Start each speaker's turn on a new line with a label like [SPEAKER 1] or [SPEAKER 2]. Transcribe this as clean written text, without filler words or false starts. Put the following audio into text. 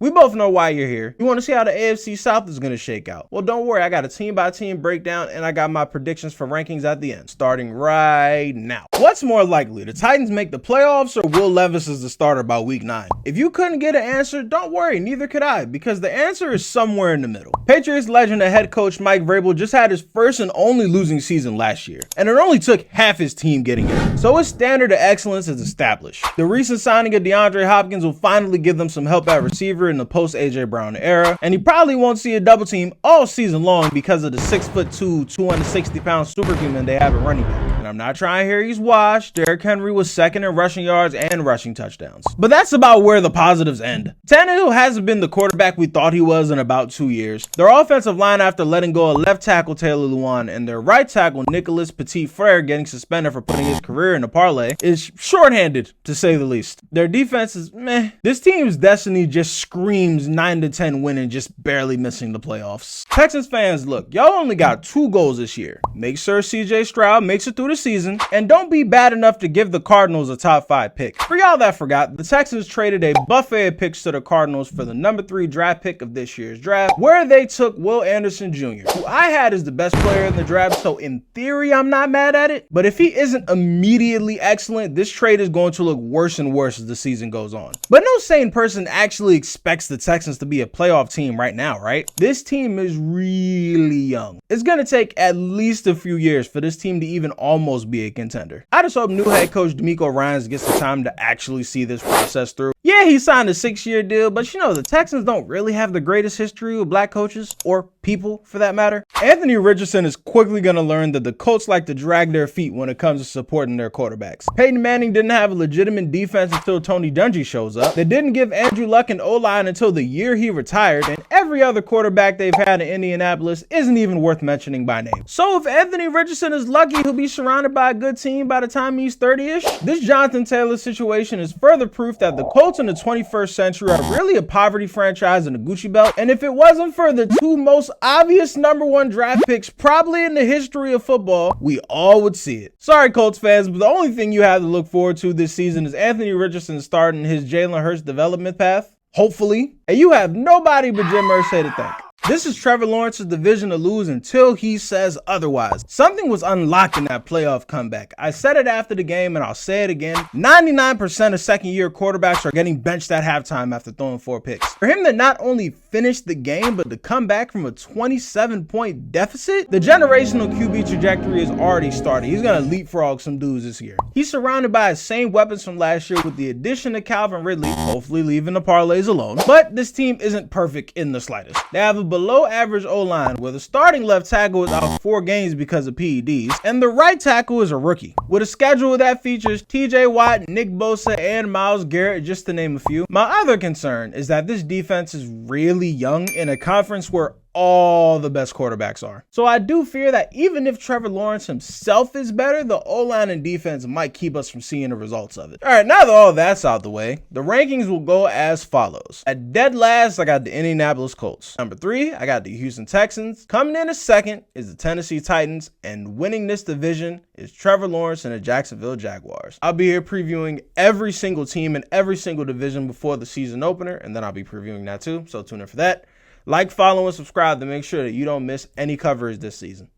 [SPEAKER 1] We both know why you're here. You want to see how the AFC South is going to shake out. Well, don't worry. I got a team-by-team breakdown, and I got my predictions for rankings at the end, starting right now. What's more likely, the Titans make the playoffs or Will Levis is the starter by week 9? If you couldn't get an answer, don't worry. Neither could I, because the answer is somewhere in the middle. Patriots legend and head coach Mike Vrabel just had his first and only losing season last year, and it only took half his team getting it. So his standard of excellence is established. The recent signing of DeAndre Hopkins will finally give them some help at receiver in the post-AJ Brown era, and he probably won't see a double team all season long because of the 6'2", 260-pound superhuman they have at running back. And I'm not trying to hear he's washed. Derrick Henry was second in rushing yards and rushing touchdowns. But that's about where the positives end. Tannehill hasn't been the quarterback we thought he was in about 2 years. Their offensive line, after letting go of left tackle Taylor Lewan and their right tackle Nicholas Petit-Frere getting suspended for putting his career in a parlay, is shorthanded to say the least. Their defense is meh. This team's destiny just screams 9-10 win and just barely missing the playoffs. Texans fans, look, y'all only got 2 goals this year. Make sure CJ Stroud makes it through the season, and don't be bad enough to give the Cardinals a top 5 pick. For y'all that forgot, the Texans traded a buffet of picks to the Cardinals for the number 3 draft pick of this year's draft, where they took Will Anderson Jr., who I had as the best player in the draft, so in theory I'm not mad at it. But if he isn't immediately excellent, this trade is going to look worse and worse as the season goes on. But no sane person actually expects the Texans to be a playoff team right now, right? This team is really young. It's going to take at least a few years for this team to even almost be a contender. I just hope new head coach D'Amico Ryans gets the time to actually see this process through. Yeah, he signed a 6-year deal, but you know, the Texans don't really have the greatest history with black coaches, or people for that matter. Anthony Richardson is quickly going to learn that the Colts like to drag their feet when it comes to supporting their quarterbacks. Peyton Manning didn't have a legitimate defense until Tony Dungy shows up. They didn't give Andrew Luck an O-line until the year he retired, and every other quarterback they've had in Indianapolis isn't even worth mentioning by name. So if Anthony Richardson is lucky, he'll be surrounded by a good team by the time he's 30-ish. This Jonathan Taylor situation is further proof that the Colts in the 21st century are really a poverty franchise in a Gucci belt, and if it wasn't for the 2 most obvious number 1 draft picks probably in the history of football, we all would see it. Sorry Colts fans, but the only thing you have to look forward to this season is Anthony Richardson starting his Jalen Hurts development path, hopefully, and you have nobody but Jim Irsay to thank. This is Trevor Lawrence's division to lose until he says otherwise. Something was unlocked in that playoff comeback. I said it after the game and I'll say it again. 99% of second-year quarterbacks are getting benched at halftime after throwing 4 picks. For him to not only finish the game, but to come back from a 27-point deficit, the generational QB trajectory is already started. He's going to leapfrog some dudes this year. He's surrounded by his same weapons from last year with the addition of Calvin Ridley, hopefully leaving the parlays alone. But this team isn't perfect in the slightest. They have a below average O-line where the starting left tackle is out 4 games because of PEDs, and the right tackle is a rookie. With a schedule that features TJ Watt, Nick Bosa, and Myles Garrett, just to name a few. My other concern is that this defense is really young in a conference where all the best quarterbacks are. So I do fear that even if Trevor Lawrence himself is better, the O-line and defense might keep us from seeing the results of it. All right, now that all that's out the way, the rankings will go as follows. At dead last, I got the Indianapolis Colts. Number 3, I got the Houston Texans. Coming in as second is the Tennessee Titans, and winning this division is Trevor Lawrence and the Jacksonville Jaguars. I'll be here previewing every single team in every single division before the season opener, and then I'll be previewing that too, so tune in for that. Like, follow, and subscribe to make sure that you don't miss any coverage this season.